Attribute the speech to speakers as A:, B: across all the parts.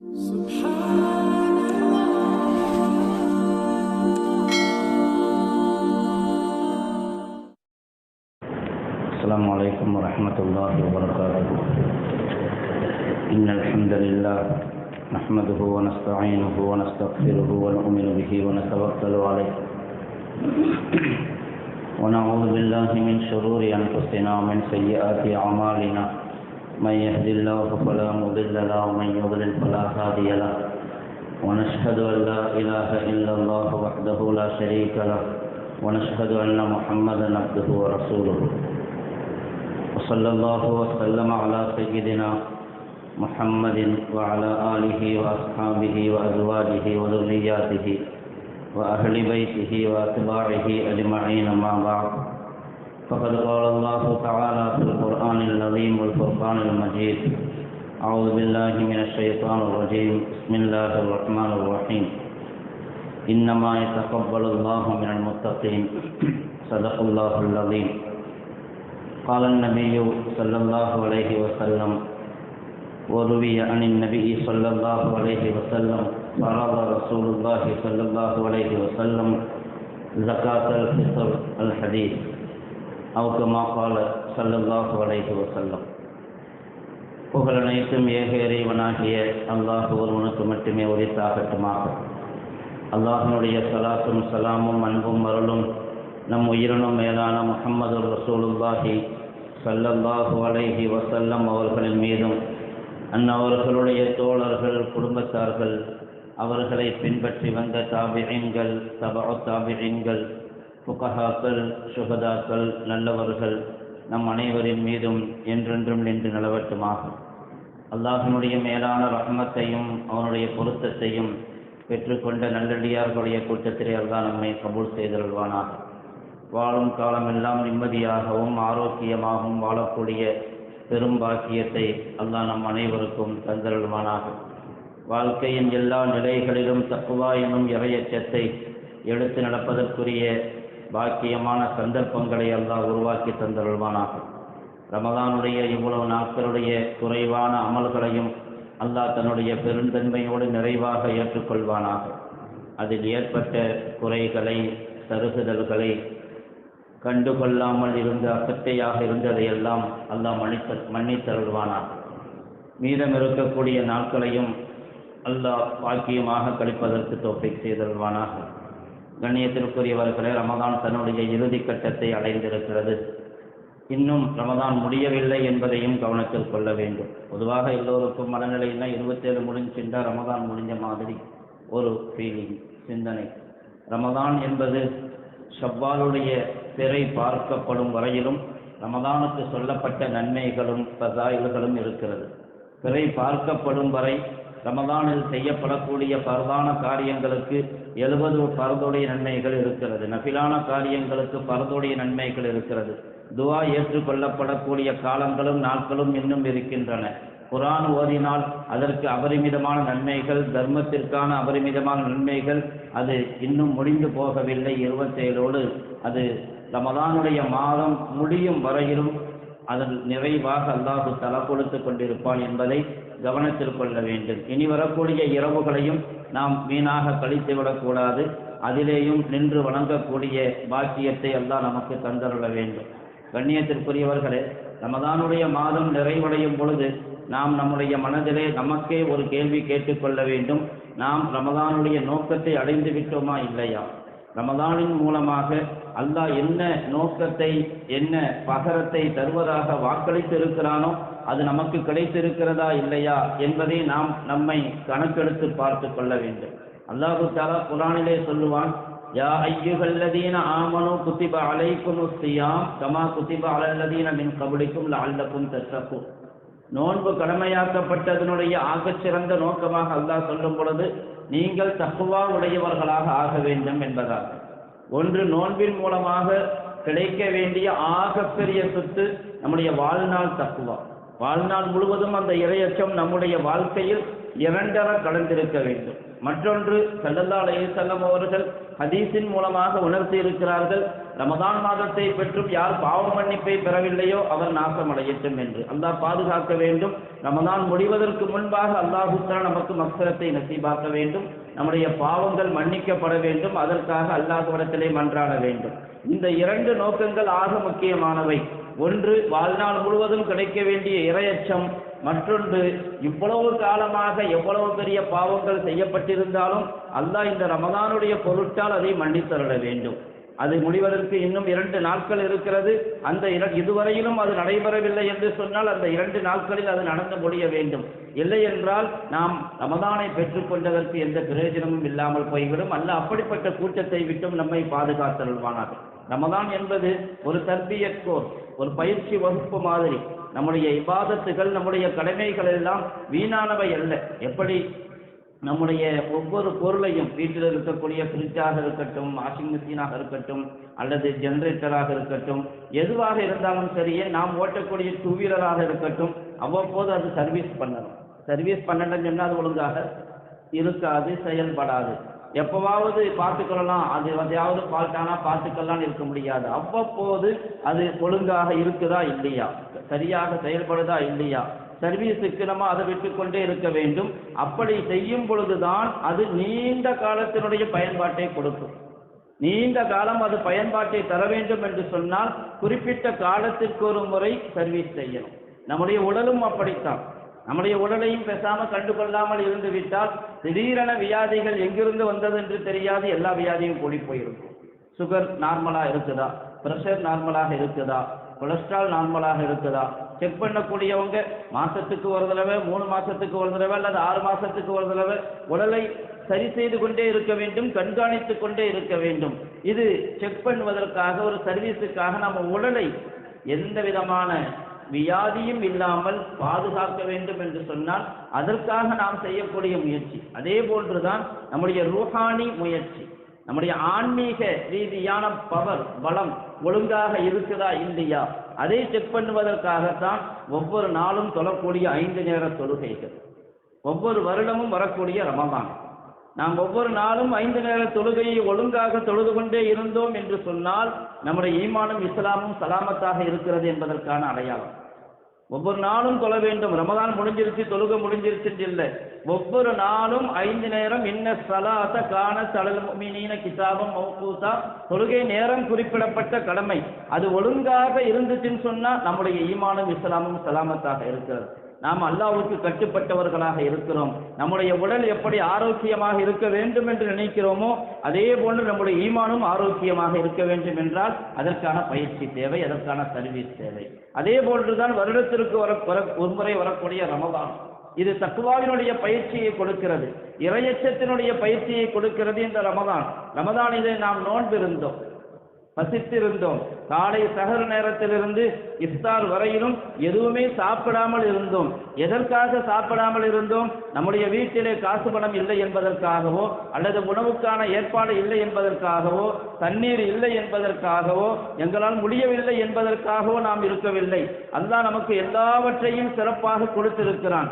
A: السلام عليكم ورحمة الله وبركاته. إن الحمد لله نحمده ونستعينه ونستغفره ونؤمن به ونتوكل عليه ونعوذ بالله من شرور أنفسنا ومن سيئات أعمالنا. من يهد الله فلا مضل له ومن يضلل فلا هادي له. ونشهد أن لا إله إلا الله وحده لا شريك له ونشهد أن محمدا عبده ورسوله. وصلى الله وسلم على سيدنا محمد وعلى آله وأصحابه وأزواجه وذرياته وأهل بيته وأتباعه أجمعين. ما بعد، فقد قال الله تعالى في القرآن العظيم والفرقان المجيد: أعوذ بالله من الشيطان الرجيم. بسم الله الرحمن الرحيم. إنما يتقبل الله من المتقين. صدق الله العظيم. قال النبي صلى الله عليه وسلم: وروي عن النبي صلى الله عليه وسلم فرض رسول الله صلى الله عليه وسلم زكاة الفطر الحديث أو كما قال صلى الله عليه وسلم. புகழ் அனைத்தும் ஏக இறைவனாகிய அல்லாஹ் ஒருவனுக்கு மட்டுமே உரித்தாகட்டுமாக. அல்லாஹ்வினுடைய ஸலாத்தும் ஸலாமும் அன்பும் அருளும் நம் உயிரினும் மேலான முஹம்மது ரசூலுல்லாஹி ஸல்லல்லாஹு அலைஹி வஸல்லம் அவர்களின் மீதும் அன்னவர்களுடைய தோழர்கள், குடும்பத்தார்கள், அவர்களை பின்பற்றி வந்த தாபிஈன்கள், தபஉ தாபிஈன்கள், ஃபுகஹாக்கள், ஷுஹதாக்கள், நல்லவர்கள் நம் அனைவரின் மீதும் என்றென்றும் நின்று நிலவட்டுமாக. அல்லாஹ்வினுடைய மேலான ரஹ்மத்தையும் அவனுடைய பொருத்தத்தையும் பெற்றுக்கொண்ட நல்லடியார்களுடைய கூட்டத்திலே அல்லாஹ் நம்மை கபூல் செய்தருள்வானாக. வாழும் காலமெல்லாம் நிம்மதியாகவும் ஆரோக்கியமாகவும் வாழக்கூடிய பெரும் பாக்கியத்தை அல்லாஹ் நம் அனைவருக்கும் தந்தருள்வானாக. வாழ்க்கையின் எல்லா நிலைகளிலும் தக்வா எனும் இறையச்சத்தை எடுத்து நடப்பதற்குரிய பாக்கியமான சந்தர்ப்பங்களை அல்லாஹ் உருவாக்கி தந்தருள்வானாக. ரமதானுடைய இவ்வளவு நாட்களுடைய குறைவான அமல்களையும் அல்லாஹ் தன்னுடைய பெருந்தன்மையோடு நிறைவாக ஏற்றுக்கொள்வானாக. அதில் ஏற்பட்ட குறைகளை, சருகுதல்களை கண்டுகொள்ளாமல் இருந்த அசட்டையாக இருந்ததையெல்லாம் அல்லாஹ் மன்னித்தருள்வானாக. மீதம் இருக்கக்கூடிய நாட்களையும் அல்லாஹ் பாக்கியமாக கழிப்பதற்கு தௌஃபீக் செய்தருள்வானாக. கண்ணியத்திற்குரியவர்களே, ரமதான் தன்னுடைய இறுதி கட்டத்தை அடைந்திருக்கிறது. இன்னும் ரமதான் முடியவில்லை என்பதையும் கவனத்தில் கொள்ள வேண்டும். பொதுவாக எல்லோருக்கும் மனநிலைன்னா 27 முடிஞ்சுட்டா ரமதான் முடிஞ்ச மாதிரி ஒரு ஃபீலிங், சிந்தனை. ரமதான் என்பது ஷவ்வாலுடைய பிறை பார்க்கப்படும் வரையிலும் ரமதானுக்கு சொல்லப்பட்ட நன்மைகளும் பசாயில்களும் இருக்கிறது. பிறை பார்க்கப்படும் வரை ரமதானில் செய்யப்படக்கூடிய பரதான காரியங்களுக்கு 70 பரதுடைய நன்மைகள் இருக்கிறது. நஃபிலான காரியங்களுக்கு பரதுடைய நன்மைகள் இருக்கிறது. துஆ ஏற்றுக்கொள்ளப்படக்கூடிய காலங்களும் நாட்களும் இன்னும் இருக்கின்றன. குர்ஆன் ஓதினால் அதற்கு அபரிமிதமான நன்மைகள், தர்மத்திற்கான அபரிமிதமான நன்மைகள், அது இன்னும் முடிந்து போகவில்லை. 27ஓடு அது ரமதானுடைய மாதம் முடியும் வரையிலும் அதன் நிறைவாக அல்லாஹு தஆலா கொடுத்து கொண்டிருப்பான் என்பதை கவனத்தில் கொள்ள வேண்டும். இனி வரக்கூடிய இரவுகளையும் நாம் வீணாக கழித்துவிடக்கூடாது. அதிலேயும் நின்று வணங்கக்கூடிய பாக்கியத்தை அல்லாஹ் நமக்கு தந்தருள வேண்டும். கண்ணியத்திற்குரியவர்களே, ரமதானுடைய மாதம் நிறைவடையும் பொழுது நாம் நம்முடைய மனதிலே நமக்கே ஒரு கேள்வி கேட்டுக்கொள்ள வேண்டும். நாம் ரமதானுடைய நோக்கத்தை அடைந்து விட்டோமா இல்லையா? ரமதானின் மூலமாக அல்லாஹ் என்ன நோக்கத்தை, என்ன பகரத்தை தருவதாக வாக்களித்து இருக்கிறானோ அது நமக்கு கிடைத்திருக்கிறதா இல்லையா என்பதை நாம் நம்மை கணக்கெடுத்து பார்த்து கொள்ள வேண்டும். அல்லாஹு தஆலா குர்ஆனிலே சொல்லுவான்: யா அய்யுஹல்லதீன ஆமனூ குத்திப அலைக்குமுஸ் ஸியாம் கமா குத்திப அலல்லதீன மின் கப்லிக்கும் லஅல்லக்கும் தத்தகூன். நோன்பு கடமையாக்கப்பட்டதனுடைய ஆகச்சிறந்த நோக்கமாக அல்லாஹ் சொல்லும் பொழுது நீங்கள் தக்வா உடையவர்களாக ஆக வேண்டும் என்பதாக. ஒன்று, நோன்பின் மூலமாக கிடைக்க வேண்டிய ஆகப்பெரிய சொத்து நம்முடைய வாழ்நாள் தக்வா. வாழ்நாள் முழுவதும் அந்த இறையச்சம் நம்முடைய வாழ்க்கையில் இரண்டர கலந்திருக்க வேண்டும். மற்றொன்று, ஸல்லல்லாஹு அலைஹி வஸல்லம் அவர்கள் ஹதீஸின் மூலமாக உணர்த்தி இருக்கிறார்கள். ரமதான் மாதத்தை பெற்றும் யார் பாவ மன்னிப்பை பெறவில்லையோ அவர் நாசமடையட்டும் என்று. அல்லாஹ் பாதுகாக்க வேண்டும். ரமதான் முடிவதற்கு முன்பாக அல்லாஹ் தஆலா நமக்கு மக்ஃபிரத்தை நசீபாக்க வேண்டும். நம்முடைய பாவங்கள் மன்னிக்கப்பட வேண்டும். அதற்காக அல்லாஹ்விடத்திலே மன்றாட வேண்டும். இந்த இரண்டு நோக்கங்கள் ஆக முக்கியமானவை. ஒன்று, வாழ்நாள் முழுவதும் கிடைக்க வேண்டிய இறையச்சம். மற்றொன்று, இவ்வளவு காலமாக எவ்வளவு பெரிய பாவங்கள் செய்யப்பட்டிருந்தாலும் அல்லாஹ் இந்த ரமதானுடைய பொருட்டால் அதை மன்னித்தருள வேண்டும். அது முடிவதற்கு இன்னும் 2 நாட்கள் இருக்கிறது. அந்த இதுவரையிலும் அது நடைபெறவில்லை என்று சொன்னால் அந்த 2 நாட்களில் அது நடந்து முடிய வேண்டும். இல்லை என்றால் நாம் ரமதானை பெற்றுக்கொண்டதற்கு எந்த பிரயோஜனமும் இல்லாமல் போய்விடும். அல்லாஹ் அப்படிப்பட்ட கூட்டத்தை விட்டும் நம்மை பாதுகாத்தருள்வானாக. ரமதான் என்பது ஒரு தர்பியத் கோர்ஸ், ஒரு பயிற்சி வகுப்பு மாதிரி. நம்முடைய இபாதத்துகள், நம்முடைய கடமைகள் எல்லாம் வீணானவை அல்ல. எப்படி நம்முடைய ஒவ்வொரு பொருளையும், வீட்டில் இருக்கக்கூடிய ஃப்ரிட்ஜாக இருக்கட்டும், வாஷிங் மிஷினாக இருக்கட்டும், அல்லது ஜெனரேட்டராக இருக்கட்டும், எதுவாக இருந்தாலும் சரியே, நாம் ஓட்டக்கூடிய 2 வீலராக இருக்கட்டும், அவ்வப்போது அது சர்வீஸ் பண்ணணும். சர்வீஸ் பண்ணணும்னு சொன்னால் அது ஒழுங்காக இருக்காது, செயல்படாது. எப்போவாவது பார்த்துக்கொள்ளலாம், அது எதையாவது ஃபால்ட்டானா பார்த்துக்கலாம் இருக்க முடியாது. அவ்வப்போது அது ஒழுங்காக இருக்குதா இல்லையா, சரியாக செயல்படுதா இல்லையா, சர்வீஸுக்கு நம்ம அதை விட்டுக்கொண்டே இருக்க வேண்டும். அப்படி செய்யும் பொழுதுதான் அது நீண்ட காலத்தினுடைய பயன்பாட்டை கொடுக்கும். நீண்ட காலம் அது பயன்பாட்டை தர வேண்டும் என்று சொன்னால் குறிப்பிட்ட காலத்திற்கு ஒரு முறை சர்வீஸ் செய்யணும். நம்முடைய உடலும் அப்படித்தான். நம்முடைய உடலையும் பேசாமல் கண்டுகொள்ளாமல் இருந்து விட்டால் திடீரென வியாதிகள் எங்கிருந்து வந்தது என்று தெரியாது, எல்லா வியாதியும் கூடி போயிருக்கும். சுகர் நார்மலாக இருக்குதா, ப்ரெஷர் நார்மலாக இருக்குதா, கொலஸ்ட்ரால் நார்மலாக இருக்குதா, செக் பண்ணக்கூடியவங்க மாதத்துக்கு ஒரு தடவை, 3 மாதத்துக்கு ஒரு தடவை, அல்லது 6 மாதத்துக்கு ஒரு தடவை உடலை சரி செய்து கொண்டே இருக்க வேண்டும், கண்காணித்து கொண்டே இருக்க வேண்டும். இது செக் பண்ணுவதற்காக, ஒரு சர்வீஸுக்காக நம்ம உடலை எந்த விதமான வியாதியும் இல்லாமல் பாதுகாக்க வேண்டும் என்று சொன்னால் அதற்காக நாம் செய்யக்கூடிய முயற்சி. அதே போன்றுதான் நம்முடைய ரூஹானி முயற்சி. நம்முடைய ஆன்மீக ரீதியான பவர், பலம் ஒழுங்காக இருக்குதா இல்லையா, அதை செக் பண்ணுவதற்காகத்தான் ஒவ்வொரு நாளும் தொழக்கூடிய 5 நேர தொழுகைகள், ஒவ்வொரு வருடமும் வரக்கூடிய ரமதான். நாம் ஒவ்வொரு நாளும் 5 நேர தொழுகையை ஒழுங்காக தொழுது கொண்டே இருந்தோம் என்று சொன்னால் நம்முடைய ஈமானும் இஸ்லாமும் சலாமத்தாக இருக்கிறது என்பதற்கான அடையாளம். ஒவ்வொரு நாளும் தொழ வேண்டும். ரமதான் முடிஞ்சிருச்சு, தொழுகை முடிஞ்சிருச்சு இல்லை, ஒவ்வொரு நாளும் 5 நேரம் இன்ன ஸலாத கானத் அலல் முஃமினீன கிதாபம் மௌகூதா, தொழுகை நேரம் குறிப்பிடப்பட்ட கடமை. அது ஒழுங்காக இருந்துச்சுன்னு சொன்னால் நம்முடைய ஈமானும் இஸ்லாமும் சலாமத்தாக இருக்கிறது. நாம் அல்லாஹ்வுக்கு கட்டுப்பட்டவர்களாக இருக்கிறோம். நம்முடைய உடல் எப்படி ஆரோக்கியமாக இருக்க வேண்டும் என்று நினைக்கிறோமோ அதே போன்று நம்முடைய ஈமானும் ஆரோக்கியமாக இருக்க வேண்டும் என்றால் அதற்கான பயிற்சி தேவை, அதற்கான சர்வீஸ் தேவை. அதே போன்றுதான் வருடத்திற்கு ஒரு முறை வரக்கூடிய ரமதான். இது தக்வாவினுடைய பயிற்சியை கொடுக்கிறது, இறையச்சத்தினுடைய பயிற்சியை கொடுக்கிறது. இந்த ரமதானிலே நாம் நோன்பு இருந்தோம், பசித்திருந்தோம். காலை சஹர் நேரத்திலிருந்து இஃப்தார் வரையிலும் எதுவுமே சாப்பிடாமல் இருந்தோம். எதற்காக சாப்பிடாமல் இருந்தோம்? நம்முடைய வீட்டிலே காசு பணம் இல்லை என்பதற்காகவோ, அல்லது உணவுக்கான ஏற்பாடு இல்லை என்பதற்காகவோ, தண்ணீர் இல்லை என்பதற்காகவோ, எங்களால் முடியவில்லை என்பதற்காகவோ நாம் இருக்கவில்லை. அல்லாஹ் நமக்கு எல்லாவற்றையும் சிறப்பாக கொடுத்திருக்கிறான்.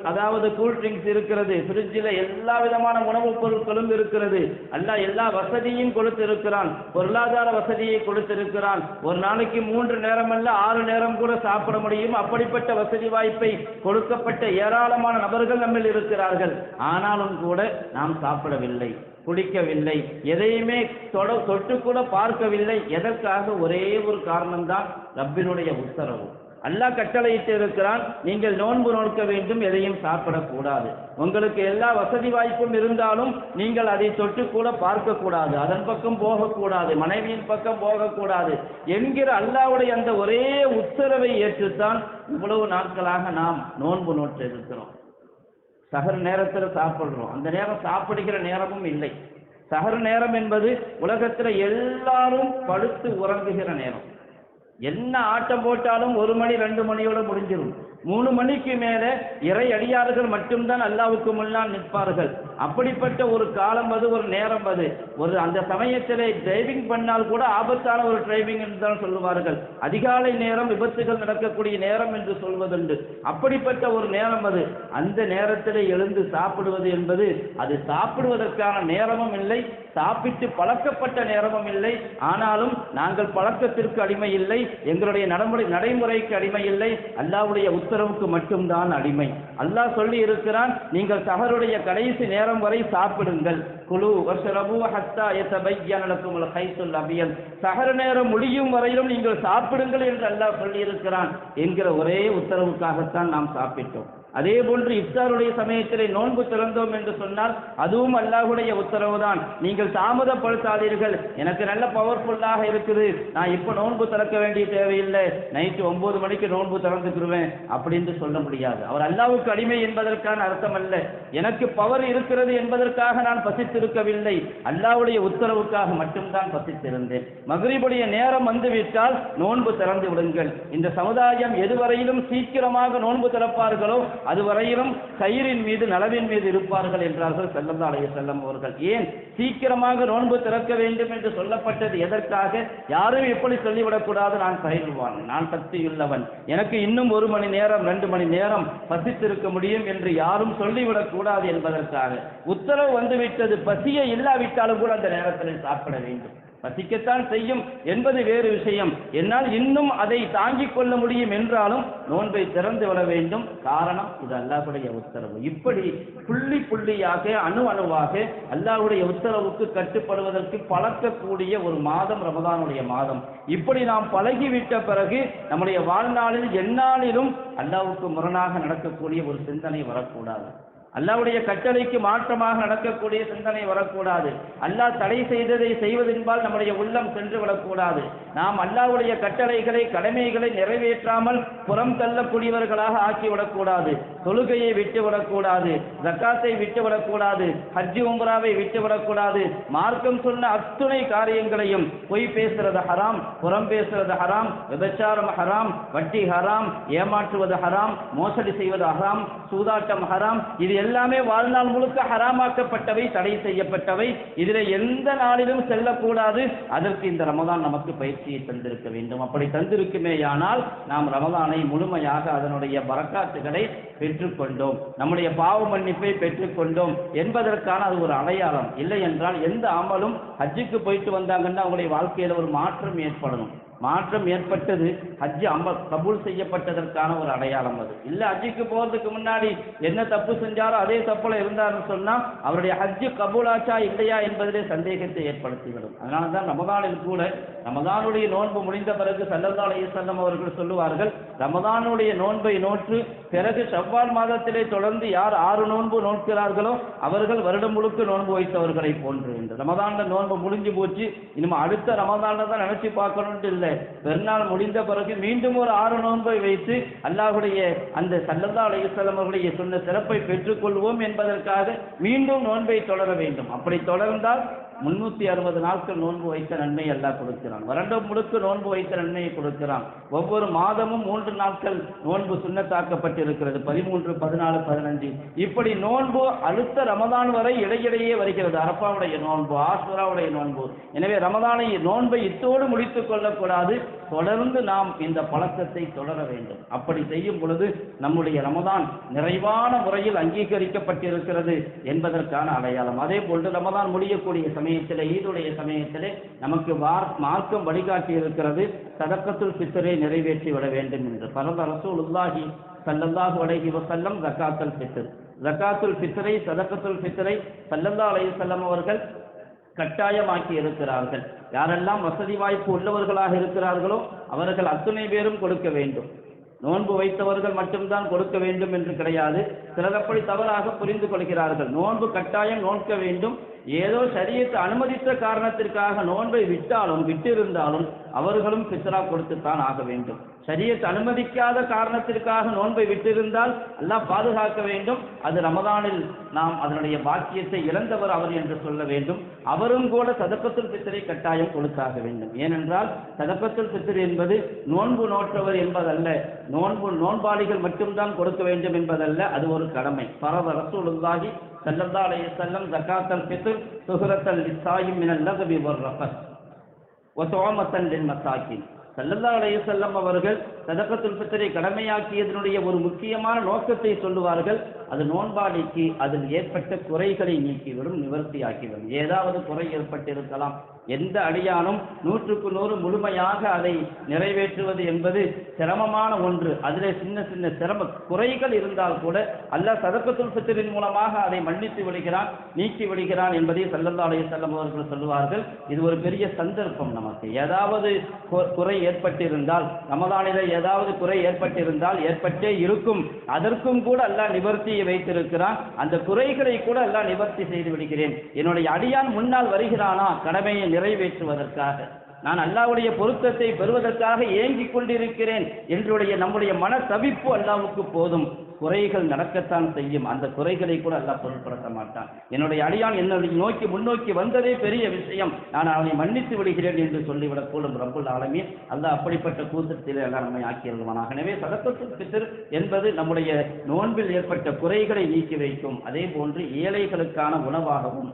A: அதாவது கூல் ட்ரிங்க்ஸ் இருக்கிறது, ஃப்ரிட்ஜில் எல்லா விதமான உணவுப் பொருட்களும் இருக்கிறது. அல்லாஹ் எல்லா வசதியும் கொடுத்திருக்கிறான், பொருளாதார வசதியை கொடுத்திருக்கிறான். ஒரு நாளைக்கு 3 நேரம் அல்ல 6 நேரம் கூட சாப்பிட முடியும். அப்படிப்பட்ட வசதி வாய்ப்பை கொடுக்கப்பட்ட ஏராளமான நபர்கள் நம்மில் இருக்கிறார்கள். ஆனாலும் கூட நாம் சாப்பிடவில்லை, குடிக்கவில்லை, எதையுமே தொட்டு கூட பார்க்கவில்லை. எதற்காக? ஒரே ஒரு காரணம்தான், ரப்பினுடைய உத்தரவு. அல்லாஹ் கட்டளையிட்டு இருக்கிறான், நீங்கள் நோன்பு நோக்க வேண்டும், எதையும் சாப்பிடக்கூடாது. உங்களுக்கு எல்லா வசதி வாய்ப்பும் இருந்தாலும் நீங்கள் அதை தொட்டு கூட பார்க்கக்கூடாது, அதன் பக்கம் போகக்கூடாது, மனைவியின் பக்கம் போகக்கூடாது என்கிற அல்லாஹ்வுடைய அந்த ஒரே உத்தரவை ஏற்றுத்தான் இவ்வளவு நாட்களாக நாம் நோன்பு நோட்டு இருக்கிறோம். சஹர் நேரத்தில் சாப்பிடுறோம், அந்த நேரம் சாப்பிடுகிற நேரமும் இல்லை. சஹர் நேரம் என்பது உலகத்தில் எல்லாரும் படுத்து உறங்குகிற நேரம். என்ன ஆட்டம் போட்டாலும் 1 மணி 2 மணியோட முடிஞ்சிடும். 3 மணிக்கு மேலே இறை அடியார்கள் மட்டும்தான் அல்லாஹ்வுக்கு முன்னால் நிற்பார்கள். அப்படிப்பட்ட ஒரு காலம் அது, ஒரு நேரம் அது. அந்த சமயத்திலே டிரைவிங் பண்ணால் கூட ஆபத்தான ஒரு டிரைவிங் என்று தான் சொல்லுவார்கள். அதிகாலை நேரம் விபத்துகள் நடக்கக்கூடிய நேரம் என்று சொல்வதுண்டு. அப்படிப்பட்ட ஒரு நேரம் அது. அந்த நேரத்திலே எழுந்து சாப்பிடுவது என்பது அது சாப்பிடுவதற்கான நேரமும் இல்லை, சாப்பிட்டு பழக்கப்பட்ட நேரமும் இல்லை. ஆனாலும் நாங்கள் பழக்கத்திற்கு அடிமை இல்லை, எங்களுடைய நடைமுறைக்கு அடிமை இல்லை, அல்லாஹ்வுடைய உத்தரவுக்கு மட்டும்தான் அடிமை. அல்லாஹ் சொல்லி இருக்கிறான், நீங்கள் சஹருடைய கடைசி நேரம் வரை சாப்பிடுங்கள். குலு வஷ்ரபு ஹத்தா யதபய்யன லக்குமுல் கைத்துல் அபியல். சஹர் நேரம் முடியும் வரையிலும் நீங்கள் சாப்பிடுங்கள் என்று அல்லாஹ் சொல்லி இருக்கிறான் என்கிற ஒரே உத்தரவுக்காகத்தான் நாம் சாப்பிட்டோம். அதே போன்று இஃப்தாருடைய சமயத்திலே நோன்பு திறந்தோம் என்று சொன்னால் அதுவும் அல்லாஹ்வுடைய உத்தரவு தான். நீங்கள் தாமதப்படுத்தாதீர்கள், எனக்கு நல்ல பவர்ஃபுல்லாக இருக்குது, நான் இப்போ நோன்பு திறக்க வேண்டிய தேவையில்லை, நைட்டு 9 மணிக்கு நோன்பு திறந்துக்கிடுவேன் அப்படின்னு சொல்ல முடியாது. அவர் அல்லாஹ்வுக்கு அடிமை என்பதற்கான அர்த்தம் அல்ல. எனக்கு பவர் இருக்கிறது என்பதற்காக நான் பசித்திருக்கவில்லை, அல்லாஹ்வுடைய உத்தரவுக்காக மட்டும்தான் பசித்திருந்தேன். மக்ரிபுடைய நேரம் வந்துவிட்டால் நோன்பு திறந்து விடுங்கள். இந்த சமுதாயம் எதுவரையிலும் சீக்கிரமாக நோன்பு திறப்பார்களோ அதுவரையிலும் கயிறின் மீது நலவின் மீது இருப்பார்கள் என்றார்கள் ஸல்லல்லாஹு அலைஹி வஸல்லம் அவர்கள். ஏன் சீக்கிரமாக நோன்பு திறக்க வேண்டும் என்று சொல்லப்பட்டது எதற்காக? யாரும் எப்படி சொல்லிவிடக்கூடாது, நான் பயில்வான், நான் சக்தியுள்ளவன், எனக்கு இன்னும் 1 மணி நேரம் 2 மணி நேரம் பசித்திருக்க முடியும் என்று யாரும் சொல்லிவிடக் கூடாது என்பதற்காக உத்தரவு வந்துவிட்டது. பசியை இல்லாவிட்டாலும் கூட அந்த நேரத்தில் சாப்பிட வேண்டும். பசிக்கத்தான் செய்யும் என்பது வேறு விஷயம். என்னால் இன்னும் அதை தாங்கிக் கொள்ள முடியும் என்றாலும் நோன்பை திறந்து விட வேண்டும். காரணம், இது அல்லாஹ்வுடைய உத்தரவு. இப்படி புள்ளி புள்ளியாக அணுவாக அல்லாஹ்வுடைய உத்தரவுக்கு கட்டுப்படுவதற்கு பழக்கக்கூடிய ஒரு மாதம் ரமதானுடைய மாதம். இப்படி நாம் பழகிவிட்ட பிறகு நம்முடைய வாழ்நாளில் எந்நாளிலும் அல்லாஹ்வுக்கு முரணாக நடக்கக்கூடிய ஒரு சிந்தனை வரக்கூடாது. அல்லாஹ்வுடைய கட்டளைக்கு மாற்றமாக நடக்கக்கூடிய சிந்தனை வரக்கூடாது. அல்லாஹ் தடை செய்ததை செய்வதென்பால் நம்முடைய உள்ளம் சென்று விடக்கூடாது. நாம் அல்லாஹ்வுடைய கட்டளைகளை கடமைகளை நிறைவேற்றாமல் புறம் தள்ளக்கூடியவர்களாக ஆக்கிவிடக்கூடாது. தொழுகையை விட்டுவிடக்கூடாது, ஜக்காத்தை விட்டுவிடக்கூடாது, ஹஜ் உம்ராவை விட்டுவிடக்கூடாது. மார்க்கம் சொன்ன அத்துணை காரியங்களையும், பொய் பேசுறது ஹராம், புறம் பேசுறது ஹராம், விபச்சாரம் ஹராம், வட்டி ஹராம், ஏமாற்றுவது ஹராம், மோசடி செய்வது ஹராம், சூதாட்டம் ஹராம், இது எல்லாமே வாழ்நாள் முழுக்க ஹராமாக்கப்பட்டவை, தடை செய்யப்பட்டவை. இதில் எந்த நாளிலும் செல்லக்கூடாது. அதற்கு இந்த ரமதான் நமக்கு பயிற்சியை தந்திருக்க வேண்டும். அப்படி தந்திருக்குமேயானால் நாம் ரமதானை முழுமையாக அதனுடைய பரக்காத்துகளை பெற்றுக்கொண்டோம், நம்முடைய பாவ மன்னிப்பை பெற்றுக்கொண்டோம் என்பதற்கான அது ஒரு அடையாளம். இல்லை என்றால் எந்த அமலும் ஹஜ்ஜுக்கு போயிட்டு வந்தாங்கன்னா அவங்களுடைய வாழ்க்கையில் ஒரு மாற்றம் ஏற்படணும். மாற்றம் ஏற்பட்டது ஹஜ் கபூல் செய்யப்பட்டதற்கான ஒரு அடையாளம் அது. இல்லை ஹஜ்ஜுக்கு போகிறதுக்கு முன்னாடி என்ன தப்பு செஞ்சாரோ அதே தப்புல இருந்தாருன்னு சொன்னால் அவருடைய ஹஜ்ஜு கபூலாச்சா இல்லையா என்பதிலே சந்தேகத்தை ஏற்படுத்திவிடும். அதனால தான் ரமதானில் கூட ரமதானுடைய நோன்பு முடிந்த பிறகு ஸல்லல்லாஹு அலைஹி வஸல்லம் அவர்கள் சொல்லுவார்கள், ரமதானுடைய நோன்பை நோற்று பிறகு ஷவ்வால் மாதத்திலே தொடர்ந்து யார் 6 நோன்பு நோக்கிறார்களோ அவர்கள் வருடம் முழுக்க நோன்பு வைத்தவர்களை போன்று என்று. ரமதான்ல நோன்பு முடிஞ்சு போச்சு, இனிமே அடுத்த ரமதான்ல தான் நினைச்சு பார்க்கணும்ட்டு இல்லை, பெருநாள் முடிந்த பிறகு மீண்டும் ஒரு 6 நோன்பை வைத்து அல்லாஹ்வுடைய அந்த ஸல்லல்லாஹு அலைஹி வஸல்லம் அவர்களுடைய சொன்ன சிறப்பை பெற்றுக்கொள்வோம் என்பதற்காக மீண்டும் நோன்பை தொடர வேண்டும். அப்படி தொடர்ந்தால் 360 நாட்கள் நோன்பு வைத்த நன்மை அல்லாஹ் கொடுக்கிறான். வருடம் முழுக்க நோன்பு வைத்த நன்மையை கொடுக்கிறான். ஒவ்வொரு மாதமும் 3 நாட்கள் நோன்பு சுன்னத்தாக்கப்பட்டிருக்கிறது, 13, 14, 15. இப்படி நோன்பு அடுத்த ரமதான் வரை இடையிடையே வருகிறது. அரஃபாவுடைய நோன்பு, ஆஷூராவுடைய நோன்பு. எனவே ரமதானை நோன்பை இத்தோடு முடித்துக் கொள்ளக்கூடாது, தொடர்ந்து நாம் இந்த பழக்கத்தை தொடர வேண்டும். அப்படி செய்யும் பொழுது நம்முடைய ரமதான் நிறைவான முறையில் அங்கீகரிக்கப்பட்டிருக்கிறது என்பதற்கான அடையாளம். அதே போன்று ரமதான் முடியக்கூடிய சமயத்திலே, ஈதுடைய சமயத்திலே நமக்கு மார்க்கம் வழிகாட்டி இருக்கிறது, சதக்கத்துல் ஃபித்ரை நிறைவேற்றி விட வேண்டும் என்று. பரத ரசூலுல்லாஹி ஸல்லல்லாஹு அலைஹி வஸல்லம் ஜகாத்துல் ஃபித்ர், ஜகாத்துல் ஃபித்ரை, சதக்கத்துல் ஃபித்ரை ஸல்லல்லாஹு அலைஹி வஸல்லம் அவர்கள் கட்டாயமாக்கி இருக்கிறார்கள். யாரெல்லாம் வசதி வாய்ப்பு உள்ளவர்களாக இருக்கிறார்களோ அவர்கள் அத்துணை பேரும் கொடுக்க வேண்டும். நோன்பு வைத்தவர்கள் மட்டும்தான் கொடுக்க வேண்டும் என்று கிடையாது. சிலர் அப்படி தவறாக புரிந்து கொள்கிறார்கள். நோன்பு கட்டாயம் நோக்க வேண்டும், ஏதோ ஷரியத் அனுமதித்த காரணத்திற்காக நோன்பை விட்டிருந்தாலும் அவர்களும் ஃபித்ரா கொடுத்துத்தான் ஆக வேண்டும். ஷரியத் அனுமதிக்காத காரணத்திற்காக நோன்பை விட்டிருந்தால் அல்லாஹ் பாதுகாக்க வேண்டும். அது ரமதானில் நாம் அதனுடைய பாக்கியத்தை இழந்தவர் அவர் என்று சொல்ல வேண்டும். அவரும் கூட சதக்கத்துல் ஃபித்ரை கட்டாயம் கொடுத்தாக வேண்டும். ஏனென்றால் சதக்கத்துல் ஃபித்ர் என்பது நோன்பு நோற்றவர் என்பதல்ல, நோன்பாளிகள் மட்டும்தான் கொடுக்க வேண்டும் என்பதல்ல, அது ஒரு கடமை. பரவ ரசூலுல்லாஹி ஸல்லல்லாஹு அலைஹி வஸல்லம் ஜகாத்தல் ஃபித்ர் சுஹ்ரத்தல் லிஸ்ஸாயிம் மினல் லக்வி வர்ரஃபத் வ துஅமத்தன் லில் மசாகின். ஸல்லல்லாஹு அலைஹி வஸல்லம் அவர்கள் சதக்கத்துல் ஃபித்ரை கடமையாக்கியதனுடைய ஒரு முக்கியமான நோக்கத்தை சொல்லுவார்கள். அது நோன்பாளிக்கு அதில் ஏற்பட்ட குறைகளை நீக்கிவிடும், நிவர்த்தியாக்கிவிடும். ஏதாவது குறை ஏற்பட்டிருக்கலாம், எந்த அடியானும் 100க்கு 100 முழுமையாக அதை நிறைவேற்றுவது என்பது சிரமமான ஒன்று. அதிலே சின்ன சின்ன குறைகள் இருந்தால் கூட அல்லாஹ் சதக்கத்துல் ஃபித்ரின் மூலமாக அதை மன்னித்து விடுகிறான், நீக்கி விடுகிறான் என்பதை ஸல்லல்லாஹு அலைஹி வஸல்லம் அவர்கள் சொல்லுவார்கள். இது ஒரு பெரிய சந்தர்ப்பம். நமக்கு ஏதாவது குறை ஏற்பட்டிருந்தால், ரமதானிலே ஏதாவது குறை ஏற்பட்டிருந்தால், ஏற்பட்டே இருக்கும், அதற்கும் கூட அல்லாஹ் நிவர்த்தியை வைத்திருக்கிறான். அந்த குறைகளை கூட அல்லாஹ் நிவர்த்தி செய்து விடுகிறேன். என்னுடைய அடியான் முன்னால் வருகிறானா கடமையை நிறைவேற்றுவதற்காக, நான் அல்லாஹ்வுடைய பொருத்தத்தை பெறுவதற்காக ஏங்கிக் கொண்டிருக்கிறேன் என்றுடைய நம்முடைய மன தவிப்பு அல்லாஹ்வுக்கு போதும். குறைகள் நடக்கத்தான் செய்யும், அந்த குறைகளை கூட அல்லாஹ் பொருட்படுத்த மாட்டான். என்னுடைய அடியான் என்னுடைய முன்னோக்கி வந்ததே பெரிய விஷயம், நான் அவனை மன்னித்து விடுகிறேன் என்று சொல்லிவிடக் கூடும் ரப்புல் ஆலமீன். அல்லாஹ் அப்படிப்பட்ட கூட்டத்திலே எல்லாம் நம்மை ஆக்கியிருவானாக. எனவே சதக்கத்துல் ஃபித்ர் என்பது நம்முடைய நோன்பில் ஏற்பட்ட குறைகளை நீக்கி வைக்கும். அதே போன்று ஏழைகளுக்கான உணவாகவும்,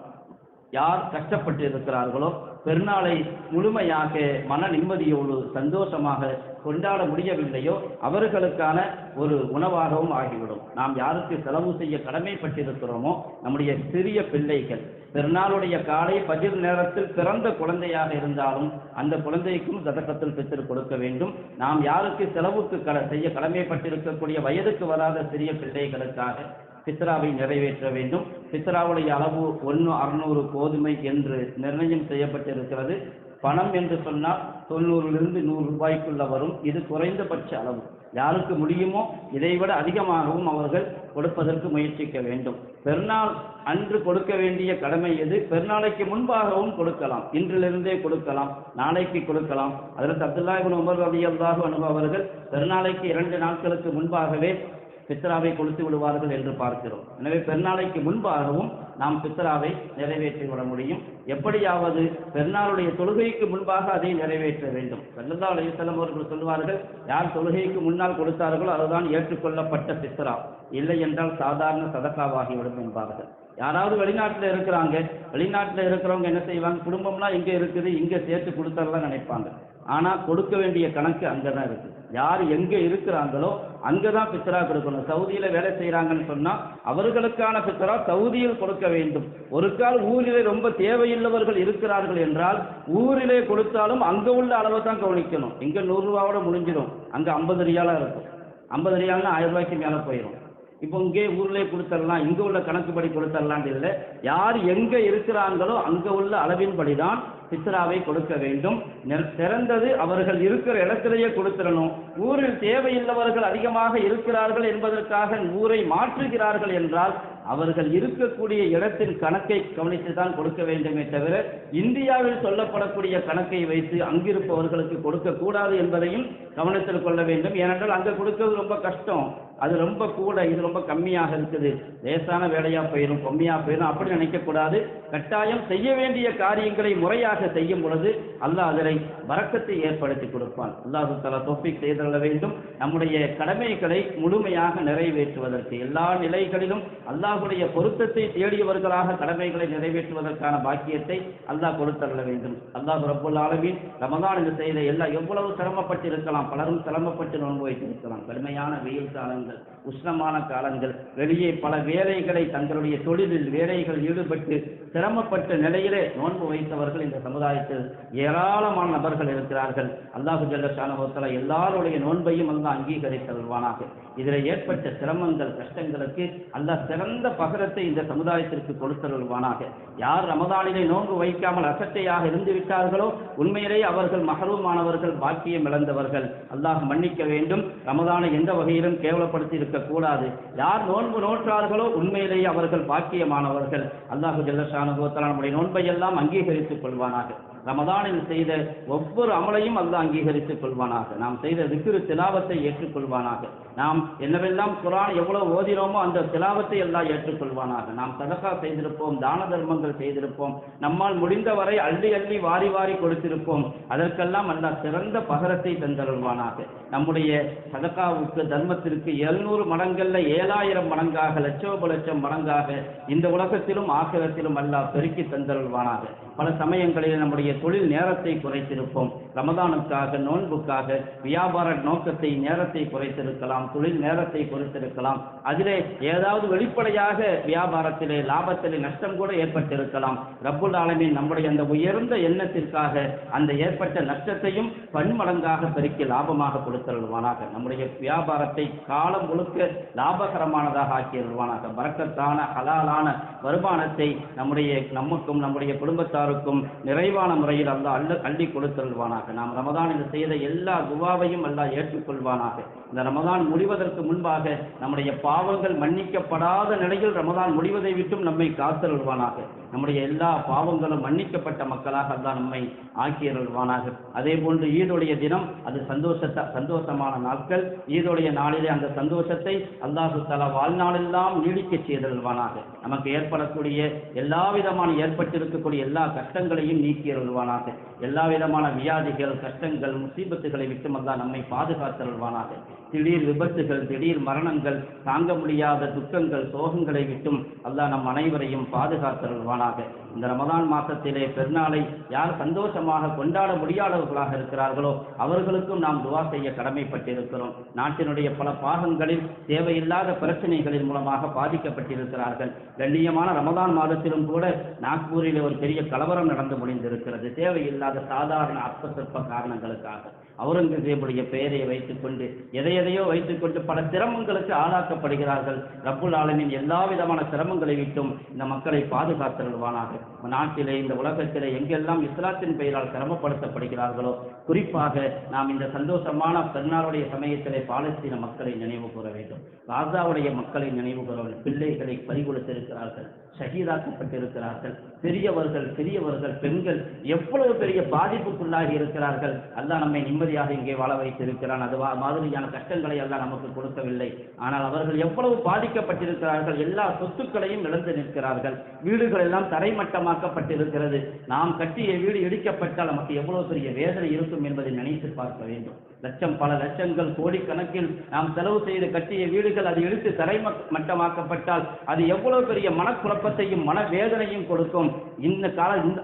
A: யார் கஷ்டப்பட்டு இருக்கிறார்களோ பெருநாளை முழுமையாக மன நிம்மதியோடு சந்தோஷமாக கொண்டாட முடியவில்லையோ அவர்களுக்கான ஒரு உணவாகவும் ஆகிவிடும். நாம் யாருக்கு செலவு செய்ய கடமைப்பட்டிருக்கிறோமோ, நம்முடைய சிறிய பிள்ளைகள், பெருநாளுடைய காலை பஜிர் நேரத்தில் பிறந்த குழந்தையாக இருந்தாலும் அந்த குழந்தைக்கும் சதக்கத்துல் ஃபித்ர் கொடுக்க வேண்டும். நாம் யாருக்கு செலவுக்கு செய்ய கடமைப்பட்டிருக்கக்கூடிய வயதுக்கு வராத சிறிய பிள்ளைகளுக்காக ஃபித்ராவை நிறைவேற்ற வேண்டும். ஃபித்ராவுடைய அளவு 1/600 கோதுமை என்று நிர்ணயம் செய்யப்பட்டிருக்கிறது. பணம் என்று சொன்னால் 90லிருந்து 100 ரூபாய்க்குள்ள வரும். இது குறைந்தபட்ச அளவு. யாருக்கு முடியுமோ இதைவிட அதிகமாகவும் அவர்கள் கொடுப்பதற்கு முயற்சிக்க வேண்டும். பெருநாள் அன்று கொடுக்க வேண்டிய கடமை எது? பெருநாளைக்கு முன்பாகவும் கொடுக்கலாம், இன்றிலிருந்தே கொடுக்கலாம், நாளைக்கு கொடுக்கலாம். அதில் அப்துல்லாஹ் இப்னு உமர் ரலியல்லாஹு அன்ஹு அவர்கள் பெருநாளைக்கு 2 நாட்களுக்கு முன்பாகவே ஃபித்ராவை கொடுத்து விடுவார்கள் என்று பார்க்கிறோம். எனவே பெருநாளைக்கு முன்பாகவும் நாம் ஃபித்ராவை நிறைவேற்றி விட முடியும். எப்படியாவது பெருநாளுடைய தொழுகைக்கு முன்பாக அதை நிறைவேற்ற வேண்டும். ஸல்லல்லாஹு அலைஹி வஸல்லம் அவர்கள் சொல்வார்கள், யார் தொழுகைக்கு முன்னால் கொடுத்தார்களோ அதுதான் ஏற்றுக்கொள்ளப்பட்ட ஃபித்ரா, இல்லை என்றால் சாதாரண சதக்காவாகிவிடும் என்பார்கள். யாராவது வெளிநாட்டில் இருக்கிறாங்க, வெளிநாட்டில் இருக்கிறவங்க என்ன செய்வாங்க, குடும்பம்லாம் இங்கே இருக்குது, இங்கே சேர்த்து கொடுத்துடலாம் நினைப்பாங்க. ஆனால் கொடுக்க வேண்டிய கணக்கு அங்கே தான் இருக்குது. யார் எங்கே இருக்கிறாங்களோ அங்கே தான் ஃபித்ரா கொடுக்கணும். சவுதியில் வேலை செய்கிறாங்கன்னு சொன்னால் அவர்களுக்கான ஃபித்ரா சவுதியில் கொடுக்க வேண்டும். ஒரு கால் ஊரிலே ரொம்ப தேவையுள்ளவர்கள் இருக்கிறார்கள் என்றால் ஊரிலே கொடுத்தாலும் அங்கே உள்ள அளவை தான் கவனிக்கணும். இங்கே 100 ரூபாவோட முடிஞ்சிடும், அங்கே 50 ரியாலாக இருக்கும். 50 ரியால்னா 1000 ரூபாய்க்கு மேலே போயிடும். இப்போ இங்கே ஊர்லேயே கொடுத்துடலாம், இங்கே உள்ள கணக்குப்படி கொடுத்துடலாம் இல்லை. யார் எங்கே இருக்கிறாங்களோ அங்கே உள்ள அளவின்படி தான் ஃபித்ராவை கொடுக்க வேண்டும். சிறந்தது அவர்கள் இருக்கிற இடத்திலேயே கொடுத்துடணும். ஊரில் தேவையுள்ளவர்கள் அதிகமாக இருக்கிறார்கள் என்பதற்காக ஊரை மாற்றுகிறார்கள் என்றால் அவர்கள் இருக்கக்கூடிய இடத்தின் கணக்கை கவனித்து தான் கொடுக்க வேண்டுமே தவிர இந்தியாவில் சொல்லப்படக்கூடிய கணக்கை வைத்து அங்கிருப்பவர்களுக்கு கொடுக்கக்கூடாது என்பதையும் கவனத்தில் கொள்ள வேண்டும். ஏனென்றால் அங்கே கொடுக்கிறது ரொம்ப கஷ்டம், அது ரொம்ப கூட, இது ரொம்ப கம்மியாக இருக்குது, லேசான வேலையாக போயிடும், கம்மியாக போயிடும், அப்படி நினைக்கக்கூடாது. கட்டாயம் செய்ய வேண்டிய காரியங்களை முறையாக செய்யும் பொழுது அல்லாஹ் அதனை பரக்கத்தை ஏற்படுத்தி கொடுப்பான். அல்லாஹ் தஆலா தௌஃபீக் செய்தருள வேண்டும். நம்முடைய கடமைகளை முழுமையாக நிறைவேற்றுவதற்கு எல்லா நிலைகளிலும் அல்லாஹ்வுடைய பொருத்தத்தை தேடியவர்களாக கடமைகளை நிறைவேற்றுவதற்கான பாக்கியத்தை அல்லாஹ் கொடுத்தருள வேண்டும். அல்லாஹ் ரப்புல் ஆலமீன் ரமதானில் செய்த எவ்வளவு சிரமப்பட்டிருக்கலாம், பலரும் சிரமப்பட்டு நோன்பு வைத்திருக்கலாம். கடுமையான வெயில் காலங்கள், உஷ்ணமான காலங்கள், வெளியே பல வேலைகளை தங்களுடைய தொழிலில் வேலைகள் ஈடுபட்டு சிரமப்பட்ட நிலையிலே நோன்பு வைத்தவர்கள் இந்த சமுதாயத்தில் ஏராளமான நபர்கள் இருக்கிறார்கள். அல்லாஹு ஜல்ல ஷானஹு வ தஆலா எல்லாருடைய நோன்பையும் அல்லாஹ் அங்கீகரித்தருள்வானாக. இதில் ஏற்பட்ட சிரமங்கள், கஷ்டங்களுக்கு அல்லாஹ் சிறந்த பகரத்தை இந்த சமுதாயத்திற்கு கொடுத்தருள்வானாக. யார் ரமதானிலே நோன்பு வைக்காமல் அசட்டையாக இருந்து விட்டார்களோ உண்மையிலேயே அவர்கள் மஹரூமானவர்கள், பாக்கியம் இழந்தவர்கள். அல்லாஹ் மன்னிக்க வேண்டும். ரமதானை எந்த வகையிலும் கேவலப்படுத்த கேவலப்படுத்தி இருக்கக்கூடாது. யார் நோன்பு நோற்றார்களோ உண்மையிலேயே அவர்கள் பாக்கியமானவர்கள். அல்லாஹு ஜல்ல ஷானஹு வ தஆலா நம்முடைய நோன்பை எல்லாம் அங்கீகரித்துக் கொள்வானாக. ரமதானில் செய்த ஒவ்வொரு அமலையும் அல்லாஹ் அங்கீகரித்துக் கொள்வானாக. நாம் செய்த திக்ரு திலாவத்தை ஏற்றுக்கொள்வானாக. நாம் என்னவெல்லாம் குர்ஆன் எவ்வளவு ஓதினோமோ அந்த திலாவத்தை எல்லாம் ஏற்றுக்கொள்வானாக. நாம் சதகா செய்திருப்போம், தான தர்மங்கள் செய்திருப்போம், நம்மால் முடிந்தவரை அள்ளி அள்ளி வாரி வாரி கொடுத்திருப்போம். அதற்கெல்லாம் அல்லாஹ் சிறந்த பகரத்தை தந்தருள்வானாக. நம்முடைய சதகாவுக்கு தர்மத்திற்கு 700 மடங்கள்ல 7000 மடங்காக, லட்சோப லட்சம் மடங்காக இந்த உலகத்திலும் ஆகிரத்திலும் அல்லாஹ் பெருக்கி தந்தருள்வானாக. பல சமயங்களில் நம்முடைய தொழில் நேரத்தை குறைத்திருப்போம். ரமதானுக்காக, நோன்புக்காக வியாபார நோக்கத்தை நேரத்தை குறைத்திருக்கலாம், தொழில் நேரத்தை குறைத்திருக்கலாம். அதிலே ஏதாவது வெளிப்படையாக வியாபாரத்திலே லாபத்திலே நஷ்டம் கூட ஏற்பட்டிருக்கலாம். ரப்புல் ஆலமீன் நம்முடைய அந்த உயர்ந்த எண்ணத்திற்காக அந்த ஏற்பட்ட நஷ்டத்தையும் பன்மடங்காக பெருக்கி லாபமாக கொடுத்தருள்வானாக. நம்முடைய வியாபாரத்தை காலம் முழுக்க லாபகரமானதாக ஆக்கியிருவானாக. பரக்கத்தான ஹலாலான வருமானத்தை நமக்கும் நம்முடைய குடும்பத்தாருக்கும் நிறைவான முறையில் அல்லாஹ் அள்ளி கொடுத்தருள்வானாக. நாம் ரமதானில் செய்த எல்லா துவாவையும் அல்லாஹ் ஏற்றுக்கொள்வானாக. இந்த ரமதான் முடிவதற்கு முன்பாக நம்முடைய பாவங்கள் மன்னிக்கப்படாத நிலையில் ரமதான் முடிவதை விட்டும் நம்மை காத்தருள்வானாக. நம்முடைய எல்லா பாவங்களும் மன்னிக்கப்பட்ட மக்களாக அல்லாஹ் நம்மை ஆக்கியருள்வானாக. அதே போன்று ஈதுடைய தினம் அது சந்தோஷமான நாட்கள். ஈதுடைய நாளிலே அந்த சந்தோஷத்தை அல்லாஹு தஆலா வாழ்நாளெல்லாம் நீடிக்க செய்தருள்வானாக. நமக்கு ஏற்படக்கூடிய எல்லா விதமான ஏற்பட்டிருக்கக்கூடிய எல்லா கஷ்டங்களையும் நீக்கியருள்வானாக. எல்லா விதமான வியாதிகள், கஷ்டங்கள், முசீபத்துகளை விட்டும் அல்லாஹ் நம்மை பாதுகாத்தருள்வானாக. திடீர் விபத்துகள், திடீர் மரணங்கள், தாங்க முடியாத துக்கங்கள், சோகங்களை விட்டும் அல்லாஹ் நம் அனைவரையும் பாதுகாத்தருள்வானாக. இந்த ரமதான் மாசத்திலே பெருநாளை யார் சந்தோஷமாக கொண்டாட முடியாதவர்களாக இருக்கிறார்களோ அவர்களுக்கும் நாம் துவா செய்ய கடமைப்பட்டிருக்கிறோம். நாட்டினுடைய பல பாகங்களில் தேவையில்லாத பிரச்சனைகளின் மூலமாக பாதிக்கப்பட்டிருக்கிறார்கள். கண்ணியமான ரமதான் மாதத்திலும் கூட நாக்பூரில் ஒரு பெரிய கலவரம் நடந்து முடிந்திருக்கிறது. தேவையில்லாத சாதாரண அற்ப சொற்ப காரணங்களுக்காக அவுரங்கசீபுடைய பெயரை வைத்துக்கொண்டு எதையோ வைத்துக்கொண்டு பல சிரமங்களுக்கு ஆளாக்கப்படுகிறார்கள். ரப்புல் ஆலமீன் எல்லா விதமான சிரமங்களை விட்டும் இந்த மக்களை பாதுகாத்தருள்வானாக. நாட்டிலே, இந்த உலகத்திலே எங்கெல்லாம் இஸ்லாத்தின் பெயரால் சிரமப்படுத்தப்படுகிறார்களோ, குறிப்பாக நாம் இந்த சந்தோஷமான பெருநாளுடைய சமயத்திலே பாலஸ்தீன மக்களை நினைவு கூற வேண்டும். காசாவுடைய மக்களை நினைவு கூற வேண்டும். பிள்ளைகளை பறிகொடுத்திருக்கிறார்கள், ஷஹீதாக்கப்பட்டிருக்கிறார்கள். பெரியவர்கள், பெண்கள் எவ்வளவு பெரிய பாதிப்புக்குள்ளாகி இருக்கிறார்கள். அல்லாஹ் நம்மை நிம்மதியாக இங்கே வாழ வைத்திருக்கிறான். அது மாதிரியான கஷ்டங்களை எல்லாம் நமக்கு கொடுக்கவில்லை. ஆனால் அவர்கள் எவ்வளவு பாதிக்கப்பட்டிருக்கிறார்கள். எல்லா சொத்துக்களையும் இழந்து நிற்கிறார்கள். வீடுகள் எல்லாம் தரைமட்டமாக்கப்பட்டிருக்கிறது. நாம் கட்டிய வீடு இடிக்கப்பட்டால் நமக்கு எவ்வளவு பெரிய வேதனை இருக்கும் என்பதை நினைத்து பார்க்க வேண்டும். பல லட்சங்கள், கோடிக்கணக்கில் நாம் செலவு செய்து கட்டிய வீடுகள் அது இடித்து தரைமட்டமாக்கப்பட்டால் அது எவ்வளவு பெரிய மனக்குழப்பத்தையும் மனவேதனையும் கொடுக்கும்.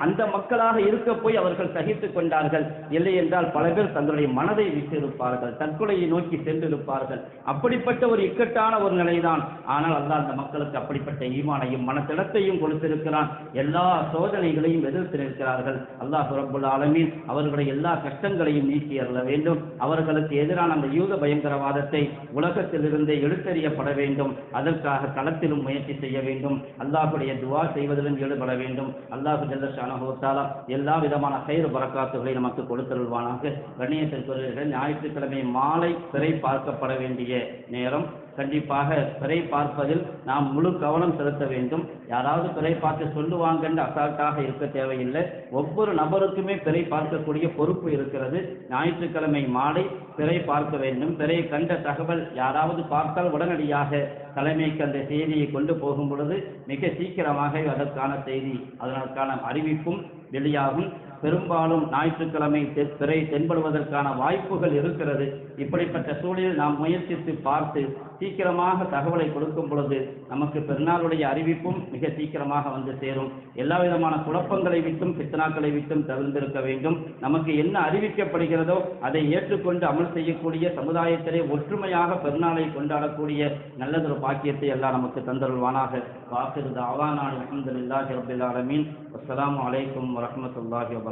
A: அந்த மக்களாக இருக்க போய் அவர்கள் சகித்துக் கொண்டார்கள். இல்லை என்றால் பல பேர் தங்களுடைய மனதை விட்டிருப்பார்கள், தற்கொலையை நோக்கி சென்றிருப்பார்கள். அப்படிப்பட்ட ஒரு இக்கட்டான ஒரு நிலைதான். ஆனால் அல்லாஹ் அந்த மக்களுக்கு அப்படிப்பட்ட ஈமானையும் மனத்திடத்தையும் கொடுத்திருக்கிறான். எல்லா சோதனைகளையும் எதிர்த்து நிற்கிறார்கள். அல்லாஹ் ரப்புல் ஆலமீன் அவர்களுடைய எல்லா கஷ்டங்களையும் நீக்கி அருள வேண்டும். அவர்களுக்கு எதிரான அந்த யூத பயங்கரவாதத்தை உலகத்திலிருந்தே எடுத்தறியப்பட வேண்டும். அதற்காக களத்திலும் முயற்சி செய்ய வேண்டும். அல்லாஹ்வுடைய துஆ செய்வதிலும் ஈடுபட வேண்டும். அல்லாஹ் ஜல்ல ஷானஹு வ தஆலா எல்லா விதமான கைர் பரக்காத்துகளை நமக்கு கொடுத்தருள்வானாக. கண்ணியத்திற்குரிய ஞாயிற்றுக்கிழமை மாலை பிறை பார்க்கப்பட வேண்டிய நேரம். கண்டிப்பாக பிறை பார்ப்பதில் நாம் முழு கவனம் செலுத்த வேண்டும். யாராவது பிறை பார்த்து சொல்லுவாங்கன்னு அசால்ட்டாக இருக்க தேவையில்லை. ஒவ்வொரு நபருக்குமே பிறை பார்க்கக்கூடிய பொறுப்பு இருக்கிறது. ஞாயிற்றுக்கிழமை மாலை பிறை பார்க்க வேண்டும். பிறை கண்ட தகவல் யாராவது பார்த்தால் உடனடியாக தலைமைக்கு அந்த செய்தியை கொண்டு போகும் பொழுது மிக சீக்கிரமாக அதற்கான செய்தி, அதற்கான அறிவிப்பும் வெளியாகும். பெரும்பாலும் ஞாயிற்றுக்கிழமை பிறை தென்படுவதற்கான வாய்ப்புகள் இருக்கிறது. இப்படிப்பட்ட சூழலில் நாம் முயற்சித்து பார்த்து சீக்கிரமாக தகவலை கொடுக்கும் பொழுது நமக்கு பெருநாளுடைய அறிவிப்பும் மிக சீக்கிரமாக வந்து சேரும். எல்லா விதமான குழப்பங்களை விட்டும் பித்னாக்களை விட்டும் தவிர்த்திருக்க வேண்டும். நமக்கு என்ன அறிவிக்கப்படுகிறதோ அதை ஏற்றுக்கொண்டு அமல் செய்யக்கூடிய சமுதாயத்திலே ஒற்றுமையாக பெருநாளை கொண்டாடக்கூடிய நல்லதொரு பாக்கியத்தை எல்லாம் நமக்கு தந்தருள்வானாக. வாஹிரு தஅவானா அல்ஹம்துலில்லாஹி ரப்பில் ஆலமீன். அஸ்ஸலாமு அலைக்கும் வரஹ்மத்துல்லாஹி வபரகாத்துஹு.